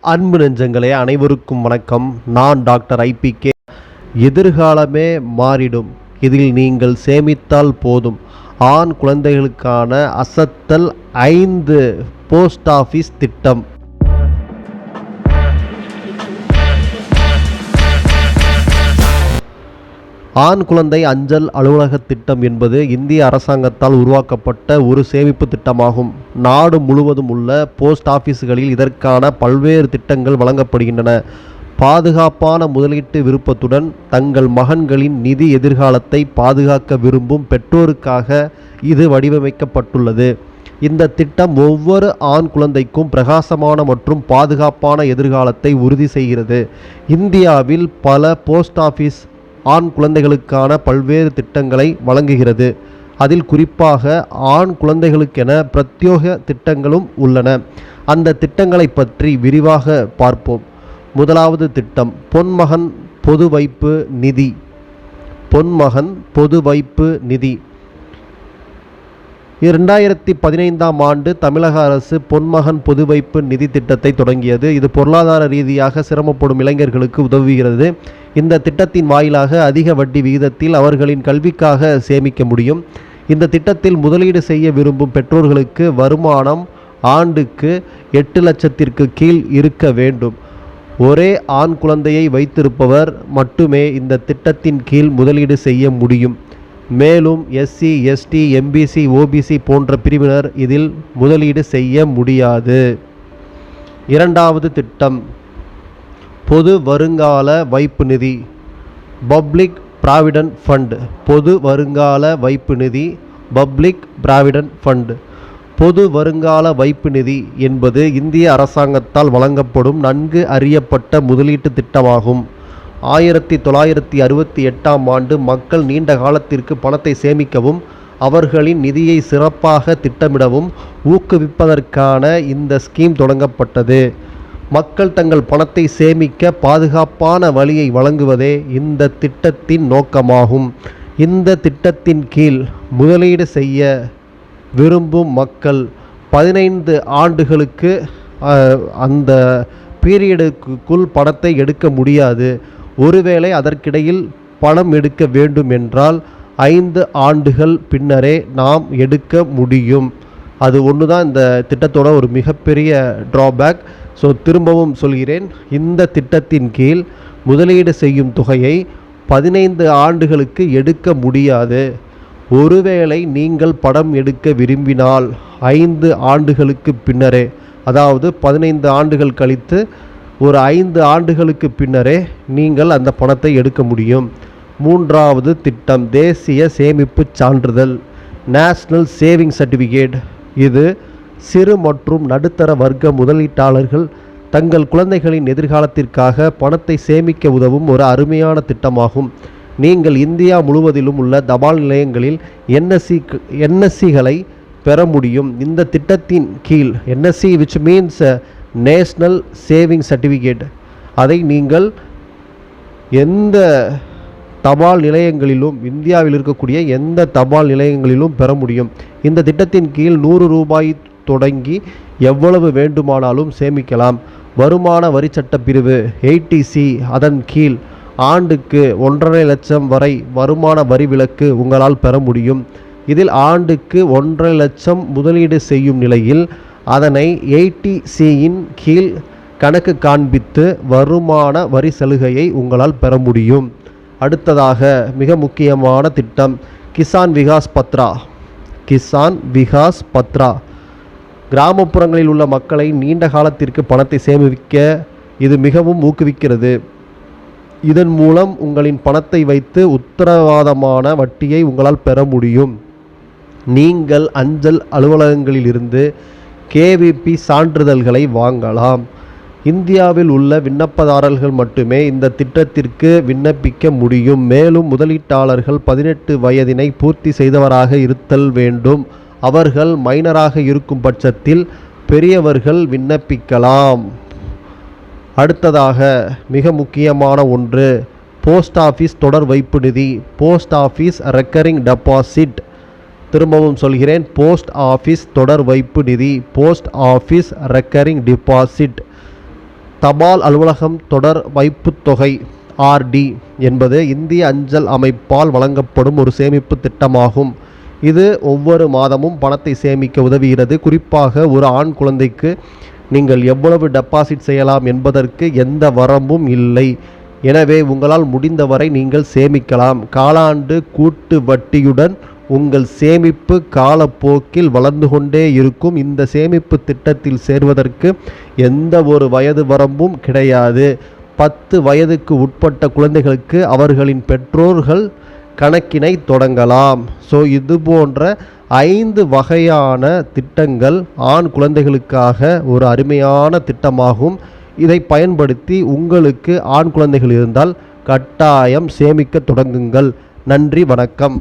அன்பு நெஞ்சங்களே, அனைவருக்கும் வணக்கம். நான் டாக்டர் IPK. எதிர்காலமே மாறிடும், இதில் நீங்கள் சேமித்தால் போதும். ஆண் குழந்தைகளுக்கான அசத்தல் 5 போஸ்ட் ஆஃபீஸ் திட்டம். ஆண் குழந்தை அஞ்சல் அலுவலக திட்டம் என்பது இந்திய அரசாங்கத்தால் உருவாக்கப்பட்ட ஒரு சேமிப்பு திட்டமாகும். நாடு முழுவதும் உள்ள போஸ்ட் ஆஃபீஸ்களில் இதற்கான பல்வேறு திட்டங்கள் வழங்கப்படுகின்றன. பாதுகாப்பான முதலீட்டு விருப்பத்துடன் தங்கள் மகன்களின் நிதி எதிர்காலத்தை பாதுகாக்க விரும்பும் பெற்றோருக்காக இது வடிவமைக்கப்பட்டுள்ளது. இந்த திட்டம் ஒவ்வொரு ஆண் குழந்தைக்கும் பிரகாசமான மற்றும் பாதுகாப்பான எதிர்காலத்தை உறுதி செய்கிறது. இந்தியாவில் பல போஸ்ட் ஆஃபீஸ் ஆண் குழந்தைகளுக்கான பல்வேறு திட்டங்களை வழங்குகிறது. அதில் குறிப்பாக ஆண் குழந்தைகளுக்கென பிரத்யேக திட்டங்களும் உள்ளன. அந்த திட்டங்களை பற்றி விரிவாக பார்ப்போம். முதலாவது திட்டம் பொன்மகன் பொது வைப்பு நிதி. பொன்மகன் பொது வைப்பு நிதி 2015ஆம் ஆண்டு தமிழக அரசு பொன்மகன் பொது வைப்பு நிதி திட்டத்தை தொடங்கியது. இது பொருளாதார ரீதியாக சிரமப்படும் இளைஞர்களுக்கு உதவுகிறது. இந்த திட்டத்தின் வாயிலாக அதிக வட்டி விகிதத்தில் அவர்களின் கல்விக்காக சேமிக்க முடியும். இந்த திட்டத்தில் முதலீடு செய்ய விரும்பும் பெற்றோர்களுக்கு வருமானம் ஆண்டுக்கு 8 லட்சத்திற்கு கீழ் இருக்க வேண்டும். ஒரே ஆண் குழந்தையை வைத்திருப்பவர் மட்டுமே இந்த திட்டத்தின் கீழ் முதலீடு செய்ய முடியும். மேலும் SC, ST, MBC, OBC போன்ற பிரிவினர் இதில் முதலீடு செய்ய முடியாது. இரண்டாவது திட்டம் பொது வருங்கால வைப்பு நிதி. Public provident fund. பொது வருங்கால வைப்பு நிதி பப்ளிக் ப்ராவிடென்ட் ஃபண்ட். பொது வருங்கால வைப்பு நிதி என்பது இந்திய அரசாங்கத்தால் வழங்கப்படும் நன்கு அறியப்பட்ட முதலீட்டு திட்டமாகும். 1968ஆம் ஆண்டு மக்கள் நீண்ட காலத்திற்கு பணத்தை சேமிக்கவும் அவர்களின் நிதியை சிறப்பாக திட்டமிடவும் ஊக்குவிப்பதற்கான இந்த ஸ்கீம் தொடங்கப்பட்டது. மக்கள் தங்கள் பணத்தை சேமிக்க பாதுகாப்பான வழியை வழங்குவதே இந்த திட்டத்தின் நோக்கமாகும். இந்த திட்டத்தின் கீழ் முதலீடு செய்ய விரும்பும் மக்கள் 15 ஆண்டுகளுக்கு அந்த பீரியடுக்குள் பணத்தை எடுக்க முடியாது. ஒருவேளை அதற்கிடையில் பணம் எடுக்க வேண்டும் என்றால் 5 ஆண்டுகள் பின்னரே நாம் எடுக்க முடியும். அது ஒன்று தான் இந்த திட்டத்தோட ஒரு மிகப்பெரிய ட்ராபேக். ஸோ திரும்பவும் சொல்கிறேன், இந்த திட்டத்தின் கீழ் முதலீடு செய்யும் தொகையை 15 ஆண்டுகளுக்கு எடுக்க முடியாது. ஒருவேளை நீங்கள் பணம் எடுக்க விரும்பினால் 5 ஆண்டுகளுக்கு பின்னரே, அதாவது 15 ஆண்டுகள் கழித்து ஒரு 5 ஆண்டுகளுக்கு பின்னரே நீங்கள் அந்த பணத்தை எடுக்க முடியும். மூன்றாவது திட்டம் தேசிய சேமிப்பு சான்றிதழ். National saving certificate. இது சிறு மற்றும் நடுத்தர வர்க்க முதலீட்டாளர்கள் தங்கள் குழந்தைகளின் எதிர்காலத்திற்காக பணத்தை சேமிக்க உதவும் ஒரு அருமையான திட்டமாகும். நீங்கள் இந்தியா முழுவதிலும் உள்ள தபால் நிலையங்களில் NSCகளை பெற முடியும். இந்த திட்டத்தின் கீழ் NSC which means national saving certificate, அதை நீங்கள் எந்த தபால் நிலையங்களிலும், இந்தியாவில் இருக்கக்கூடிய எந்த தபால் நிலையங்களிலும் பெற முடியும். இந்த திட்டத்தின் கீழ் 100 ரூபாய் தொடங்கி எவ்வளவு வேண்டுமானாலும் சேமிக்கலாம். வருமான வரி சட்ட பிரிவு 80C, அதன் கீழ் ஆண்டுக்கு 1.5 லட்சம் வரை வருமான வரி விலக்கு உங்களால் பெற முடியும். இதில் ஆண்டுக்கு 1.5 லட்சம் முதலீடு செய்யும் நிலையில் அதனை 80Cயின் கீழ் கணக்கு காண்பித்து வருமான வரி சலுகையை உங்களால் பெற முடியும். அடுத்ததாக மிக முக்கியமான திட்டம் கிசான் விகாஸ் பத்ரா. கிசான் விகாஸ் பத்ரா கிராமப்புறங்களில் உள்ள மக்களை நீண்ட காலத்திற்கு பணத்தை சேமிக்க இது மிகவும் ஊக்குவிக்கிறது. இதன் மூலம் உங்களின் பணத்தை வைத்து உத்தரவாதமான வட்டியை உங்களால் பெற முடியும். நீங்கள் அஞ்சல் அலுவலகங்களிலிருந்து KVP சான்றிதழ்களை வாங்கலாம். இந்தியாவில் உள்ள விண்ணப்பதாரர்கள் மட்டுமே இந்த திட்டத்திற்கு விண்ணப்பிக்க முடியும். மேலும் முதலீட்டாளர்கள் 18 வயதினை பூர்த்தி செய்தவராக இருத்தல் வேண்டும். அவர்கள் மைனராக இருக்கும் பட்சத்தில் பெரியவர்கள் விண்ணப்பிக்கலாம். அடுத்ததாக மிக முக்கியமான ஒன்று போஸ்ட் ஆஃபீஸ் தொடர் வைப்பு நிதி. Post office recurring deposit. திரும்பவும் சொல்கிறேன், போஸ்ட் ஆஃபீஸ் தொடர் வைப்பு நிதி. Post office recurring deposit. தபால் அலுவலகம் தொடர் வைப்புத் தொகை ஆர்டி என்பது இந்திய அஞ்சல் அமைப்பால் வழங்கப்படும் ஒரு சேமிப்பு திட்டமாகும். இது ஒவ்வொரு மாதமும் பணத்தை சேமிக்க உதவுகிறது. குறிப்பாக ஒரு ஆண் குழந்தைக்கு நீங்கள் எவ்வளவு டெபாசிட் செய்யலாம் என்பதற்கு எந்த வரம்பும் இல்லை. எனவே உங்களால் முடிந்தவரை நீங்கள் சேமிக்கலாம். காலாண்டு கூட்டு வட்டியுடன் உங்கள் சேமிப்பு காலப்போக்கில் வளர்ந்து கொண்டே இருக்கும். இந்த சேமிப்பு திட்டத்தில் சேர்வதற்கு எந்த ஒரு வயது வரம்பும் கிடையாது. 10 வயதுக்கு உட்பட்ட குழந்தைகளுக்கு அவர்களின் பெற்றோர்கள் கணக்கினை தொடங்கலாம். இது போன்ற 5 வகையான திட்டங்கள் ஆண் குழந்தைகளுக்காக ஒரு அருமையான திட்டமாகும். இதை பயன்படுத்தி உங்களுக்கு ஆண் குழந்தைகள் இருந்தால் கட்டாயம் சேமிக்க தொடங்குங்கள். நன்றி, வணக்கம்.